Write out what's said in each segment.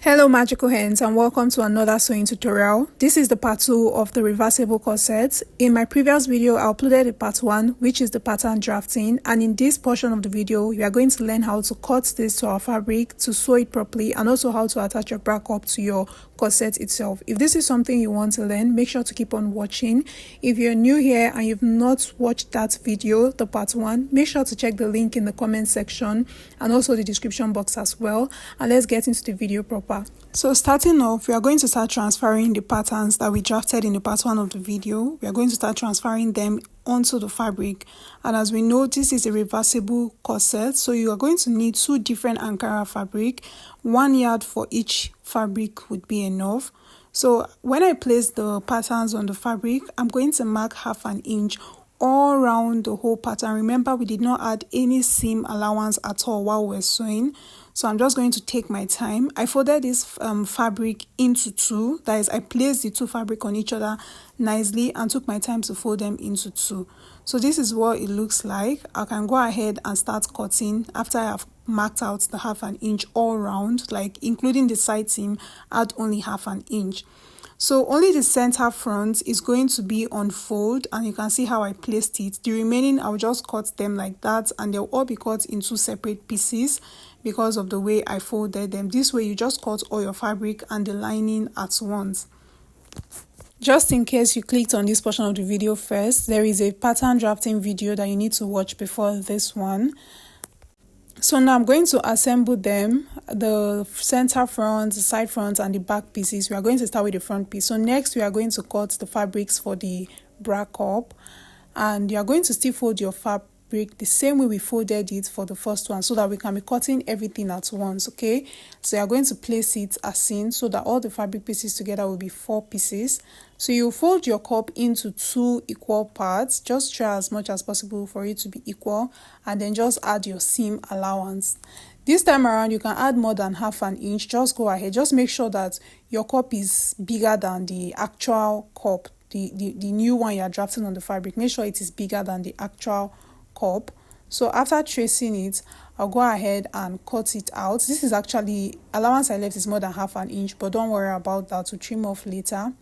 Hello magical hands, and welcome to another sewing tutorial. This is the part 2 of the reversible corset. In my previous video I uploaded the part 1, which is the pattern drafting, and in this portion of the video you are going to learn how to cut this to our fabric, to sew it properly, and also how to attach your bra cup to your corset itself. If this is something you want to learn, make sure to keep on watching. If you're new here and you've not watched that video, the part 1, make sure to check the link in the comment section and also the description box as well, and let's get into the video proper. So starting off, we are going to start transferring the patterns that we drafted in the part 1 of the video. We are going to start transferring them onto the fabric, and as we know, this is a reversible corset, so you are going to need 2 different Ankara fabric. 1 yard for each fabric would be enough. So when I place the patterns on the fabric, I'm going to mark 1/2 inch all around the whole pattern. Remember, we did not add any seam allowance at all while we're sewing, so I'm just going to take my time. I folded this fabric into 2, that is, I placed the 2 fabric on each other nicely and took my time to fold them into 2. So this is what it looks like. I can go ahead and start cutting after I have marked out the 1/2 inch all around, like including the side seam, add only 1/2 inch. So only the center front is going to be on fold, and you can see how I placed it. The remaining, I'll just cut them like that, and they'll all be cut in 2 separate pieces because of the way I folded them. This way you just cut all your fabric and the lining at once. Just in case you clicked on this portion of the video first, there is a pattern drafting video that you need to watch before this one. So now I'm going to assemble them, the center front, the side front, and the back pieces. We are going to start with the front piece. So next we are going to cut the fabrics for the bra cup, and you are going to still fold your fabric the same way we folded it for the first one, so that we can be cutting everything at once. Okay, so you are going to place it as seen, so that all the fabric pieces together will be 4 pieces. So you fold your cup into 2 equal parts. Just try as much as possible for it to be equal, and then just add your seam allowance. This time around you can add more than 1/2 inch. Just go ahead, just make sure that your cup is bigger than the actual cup, the new one you are drafting on the fabric. Make sure it is bigger than the actual cup. So after tracing it, I'll go ahead and cut it out. This is actually allowance I left is more than 1/2 inch, but don't worry about that, to trim off later.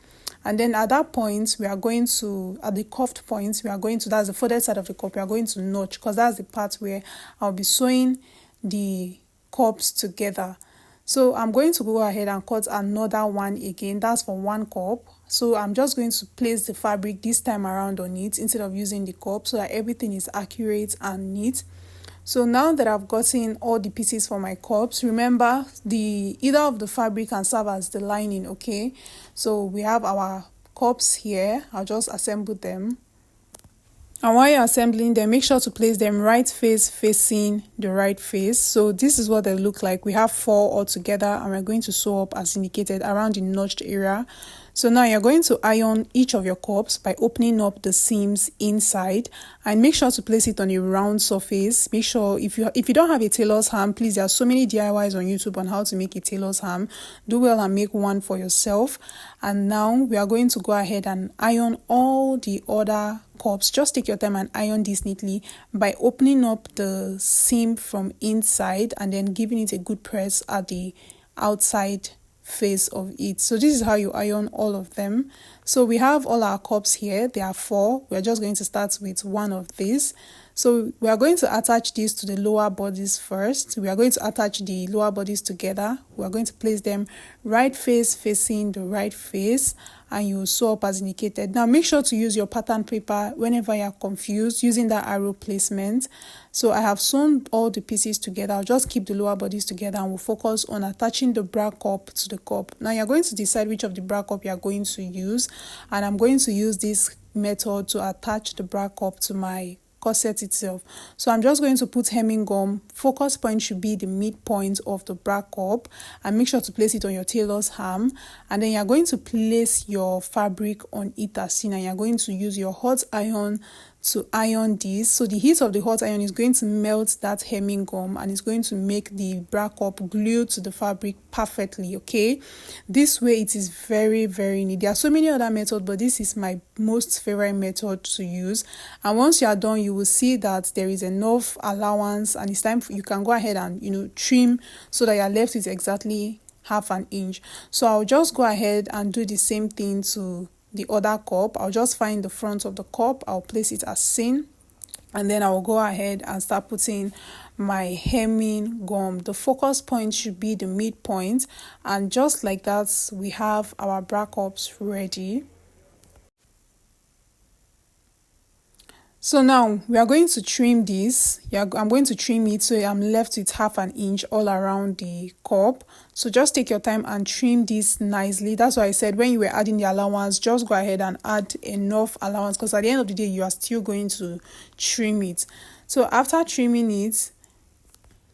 And then at that point we are going to, at the cuffed point, we are going to, that's the folded side of the cup, we are going to notch, because that's the part where I'll be sewing the cups together. So I'm going to go ahead and cut another one again. That's for 1 cup. So I'm just going to place the fabric this time around on it instead of using the cup, so that everything is accurate and neat. So now that I've gotten all the pieces for my cups, remember either of the fabric can serve as the lining. Okay, so we have our cups here. I'll just assemble them. And while you're assembling them, make sure to place them right face facing the right face. So this is what they look like. We have 4 all together, and we're going to sew up as indicated around the notched area. So now you're going to iron each of your cups by opening up the seams inside, and make sure to place it on a round surface. Make sure if you don't have a tailor's ham, please, there are so many DIYs on YouTube on how to make a tailor's ham. Do well and make one for yourself. And now we are going to go ahead and iron all the other cups. Just take your time and iron this neatly by opening up the seam from inside and then giving it a good press at the outside face of it. So this is how you iron all of them. So we have all our cups here. There are 4. We are just going to start with 1 of these. So we are going to attach this to the lower bodies first. We are going to attach the lower bodies together. We are going to place them right face facing the right face, and you will sew up as indicated. Now make sure to use your pattern paper whenever you are confused, using that arrow placement. So I have sewn all the pieces together. I'll just keep the lower bodies together, and we'll focus on attaching the bra cup to the cup. Now you're going to decide which of the bra cup you are going to use, and I'm going to use this method to attach the bra cup to my corset itself. So I'm just going to put hemming gum. Focus point should be the midpoint of the bra cup, and make sure to place it on your tailor's ham. And then you're going to place your fabric on it as seen, and you're going to use your hot iron to iron this. So the heat of the hot iron is going to melt that hemming gum, and it's going to make the bra cup glue to the fabric perfectly. Okay, this way it is very, very neat. There are so many other methods, but this is my most favorite method to use. And once you are done, you will see that there is enough allowance, and it's time for, you can go ahead and trim, so that you're left with exactly 1/2 inch. So I'll just go ahead and do the same thing to the other cup. I'll just find the front of the cup, I'll place it as seen, and then I'll go ahead and start putting my hemming gum. The focus point should be the midpoint, and just like that we have our bra cups ready. So now we are going to trim this. I'm going to trim it so I'm left with 1/2 inch all around the cup. So just take your time and trim this nicely. That's why I said when you were adding the allowance, just go ahead and add enough allowance, because at the end of the day you are still going to trim it. So after trimming it,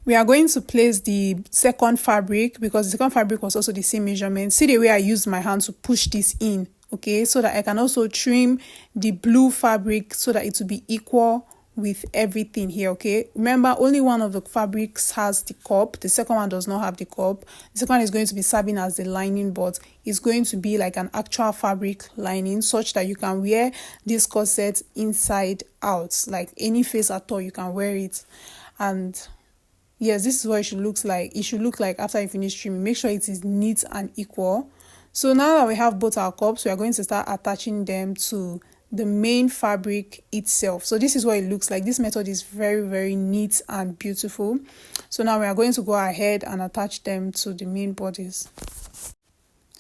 we are going to place the second fabric, because the second fabric was also the same measurement. See the way I used my hand to push this in, okay, so that I can also trim the blue fabric so that it will be equal with everything here. Okay, remember, only one of the fabrics has the cup, the second one does not have the cup. The second one is going to be serving as the lining, but it's going to be like an actual fabric lining, such that you can wear this corset inside out, like any face at all you can wear it. And yes, this is what it should look like. It should look like after you finish trimming. Make sure it is neat and equal. So now that we have both our cups, we are going to start attaching them to the main fabric itself. So this is what it looks like. This method is very, very neat and beautiful. So now we are going to go ahead and attach them to the main bodies.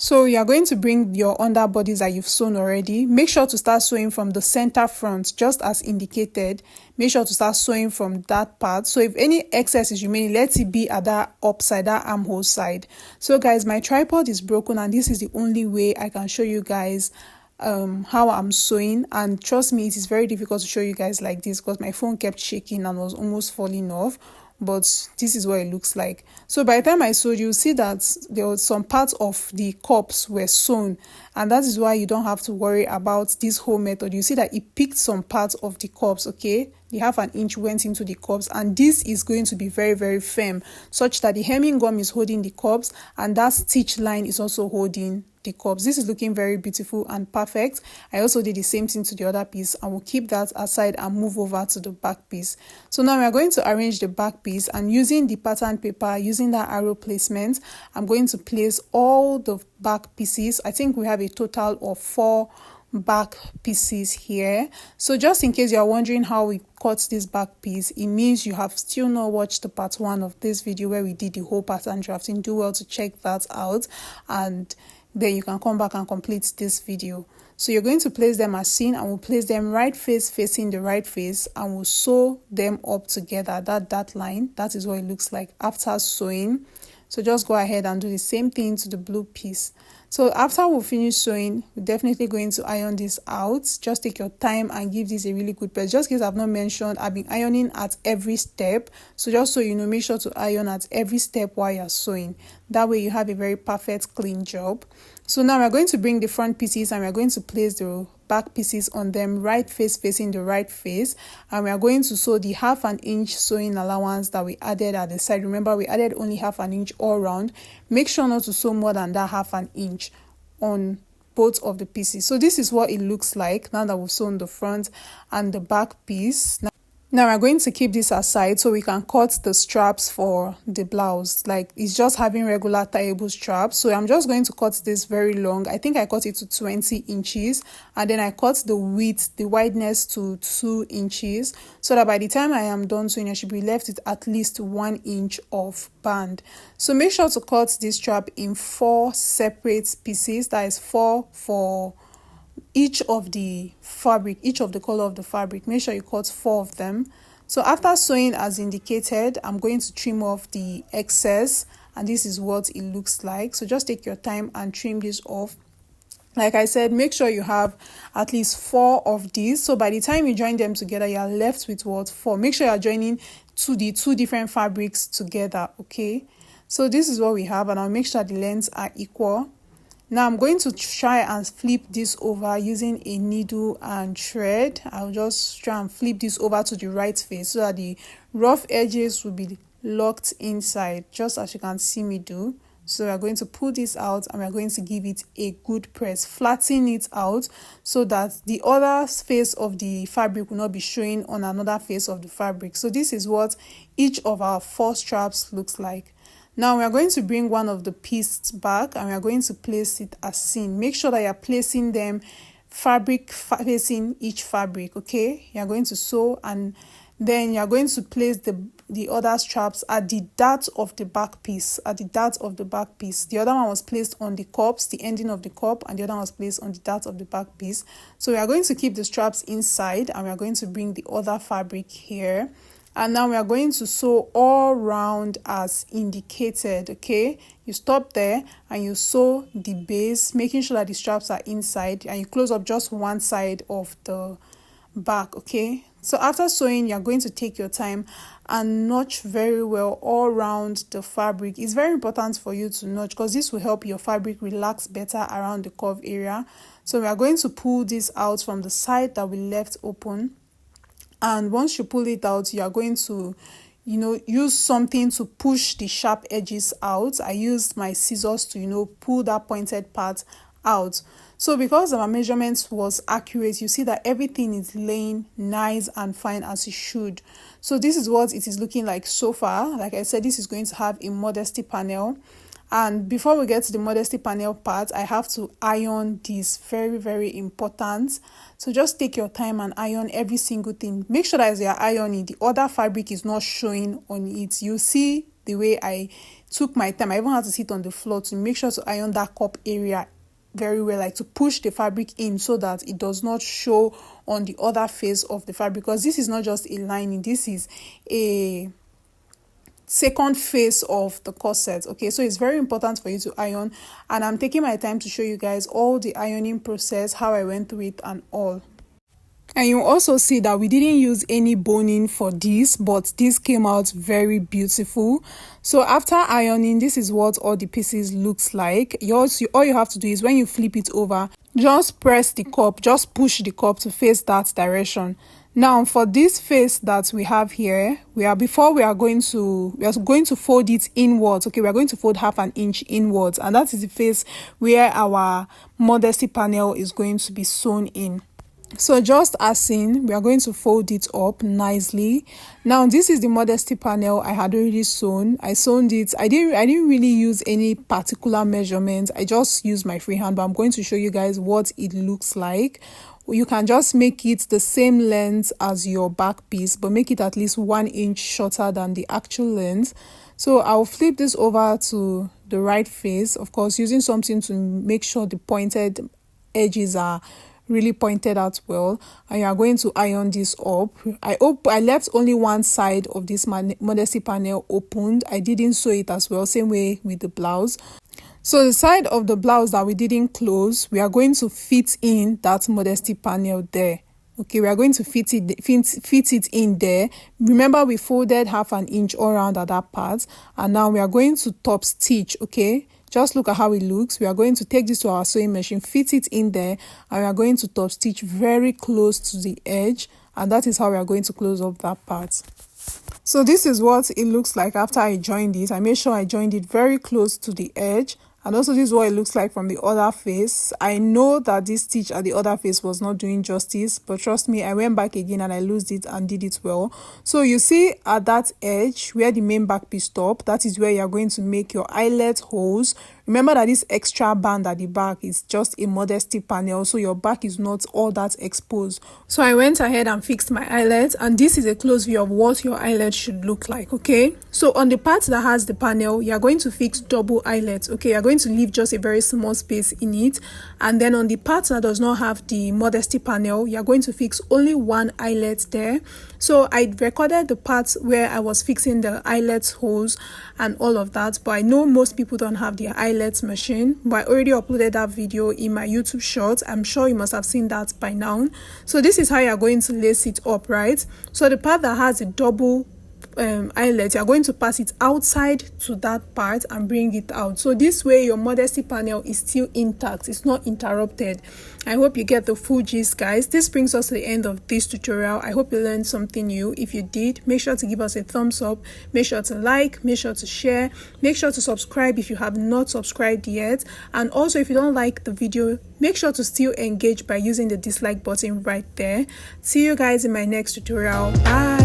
So you are going to bring your underbodies that you've sewn already. Make sure to start sewing from the center front, just as indicated. Make sure to start sewing from that part. So if any excess is remaining, let it be at that upside, that armhole side. So guys, my tripod is broken, and this is the only way I can show you guys how I'm sewing. And trust me, it is very difficult to show you guys like this because my phone kept shaking and was almost falling off. But this is what it looks like. So by the time I sewed, you see that there was some parts of the cups were sewn, and that is why you don't have to worry about this whole method. You see that it picked some parts of the cups, okay, the 1/2 inch went into the cups, and this is going to be very, very firm, such that the hemming gum is holding the cups and that stitch line is also holding the cups. This is looking very beautiful and perfect. I also did the same thing to the other piece, and we'll keep that aside and move over to the back piece. So now we are going to arrange the back piece, and using the pattern paper, using that arrow placement, I'm going to place all the back pieces. I think we have a total of 4 back pieces here. So just in case you are wondering how we cut this back piece, it means you have still not watched the part 1 of this video where we did the whole pattern drafting. Do well to check that out, and then you can come back and complete this video. So you're going to place them as seen, and we'll place them right face facing the right face, and we'll sew them up together. That line, that is what it looks like after sewing. So just go ahead and do the same thing to the blue piece. So after we finish sewing, we're definitely going to iron this out. Just take your time and give this a really good press. Just in case I've not mentioned, I've been ironing at every step. So just so you know, make sure to iron at every step while you're sewing. That way you have a very perfect clean job. So now we're going to bring the front pieces, and we're going to place the back pieces on them right face facing the right face, and we are going to sew the 1/2 inch sewing allowance that we added at the side. Remember, we added only 1/2 inch all round. Make sure not to sew more than that 1/2 inch on both of the pieces. So this is what it looks like now that we've sewn the front and the back piece. Now we're going to keep this aside so we can cut the straps for the blouse. Like, it's just having regular tieable straps. So I'm just going to cut this very long. I think I cut it to 20 inches, and then I cut the width, the wideness to 2 inches, so that by the time I am done sewing, I should be left with at least 1 inch of band. So make sure to cut this strap in 4 separate pieces. That is 4 for each of the fabric, each of the color of the fabric. Make sure you cut 4 of them. So after sewing as indicated, I'm going to trim off the excess, and this is what it looks like. So just take your time and trim this off. Like I said, make sure you have at least 4 of these. So by the time you join them together, you are left with what? 4. Make sure you are joining the 2 different fabrics together, okay? So this is what we have, and I'll make sure the lengths are equal. Now I'm going to try and flip this over using a needle and thread. I'll just try and flip this over to the right face so that the rough edges will be locked inside, just as you can see me do. So we're going to pull this out, and we're going to give it a good press, flatten it out so that the other face of the fabric will not be showing on another face of the fabric. So this is what each of our 4 straps looks like. Now we are going to bring one of the pieces back and we are going to place it as seen. Make sure that you are placing them fabric facing each fabric. Okay, you are going to sew and then you are going to place the other straps at the dart of the back piece. The other one was placed on the cups, the ending of the cup, and the other one was placed on the dart of the back piece. So we are going to keep the straps inside and we are going to bring the other fabric here. And now we are going to sew all round as indicated. Okay, you stop there and you sew the base, making sure that the straps are inside, and you close up just one side of the back. Okay, so after sewing, you're going to take your time and notch very well all around the fabric. It's very important for you to notch because this will help your fabric relax better around the curve area. So we are going to pull this out from the side that we left open, and once you pull it out, you are going to use something to push the sharp edges out. I used my scissors to pull that pointed part out. So because our measurements was accurate, you see that everything is laying nice and fine as it should. So this is what it is looking like so far. Like I said, this is going to have a modesty panel. And before we get to the modesty panel part, I have to iron this. Very, very important. So just take your time and iron every single thing. Make sure that as you are ironing, the other fabric is not showing on it. You see the way I took my time. I even had to sit on the floor to make sure to iron that cup area very well, like to push the fabric in so that it does not show on the other face of the fabric, because this is not just a lining, this is a second face of the corset. Okay, so it's very important for you to iron, and I'm taking my time to show you guys all the ironing process, how I went through it and all. And you also see that we didn't use any boning for this, but this came out very beautiful. So after ironing, this is what all the pieces looks like. All you have to do is when you flip it over, just press the cup, just push the cup to face that direction. Now for this face that we have here, we are going to fold it inwards. Okay, we are going to fold 1/2 inch inwards, and that is the face where our modesty panel is going to be sewn in. So just as seen, we are going to fold it up nicely. Now this is the modesty panel I had already sewn. I sewn it. I didn't really use any particular measurements. I just used my freehand, but I'm going to show you guys what it looks like. You can just make it the same length as your back piece, but make it at least 1 inch shorter than the actual length. So I'll flip this over to the right face, of course, using something to make sure the pointed edges are really pointed out well, and you are going to iron this up. I left only one side of this modesty panel opened. I didn't sew it as well, same way with the blouse. So the side of the blouse that we didn't close, we are going to fit in that modesty panel there. Okay, we are going to fit it in there. Remember, we folded 1/2 inch all around at that part, and now we are going to top stitch. Okay, just look at how it looks. We are going to take this to our sewing machine, fit it in there, and we are going to top stitch very close to the edge, and that is how we are going to close up that part. So this is what it looks like after I joined it. I made sure I joined it very close to the edge. And also this is what it looks like from the other face. I know that this stitch at the other face was not doing justice, but trust me, I went back again and I loosed it and did it well. So you see at that edge where the main back piece stop, that is where you're going to make your eyelet holes. Remember that this extra band at the back is just a modesty panel, so your back is not all that exposed. So I went ahead and fixed my eyelet, and this is a close view of what your eyelet should look like. Okay, so on the part that has the panel, you're going to fix double eyelets. Okay, you're going to leave just a very small space in it, and then on the part that does not have the modesty panel, you're going to fix only one eyelet there. So I recorded the parts where I was fixing the eyelet holes and all of that, but I know most people don't have the eyelet machine, but I already uploaded that video in my YouTube shorts. I'm sure you must have seen that by now. So this is how you're going to lace it up, right? So the part that has a double eyelet, you're going to pass it outside to that part and bring it out. So this way your modesty panel is still intact, it's not interrupted. I hope you get the full gist, guys. This brings us to the end of this tutorial. I hope you learned something new. If you did, make sure to give us a thumbs up, make sure to like, make sure to share, make sure to subscribe if you have not subscribed yet, and also if you don't like the video, make sure to still engage by using the dislike button right there. See you guys in my next tutorial. Bye.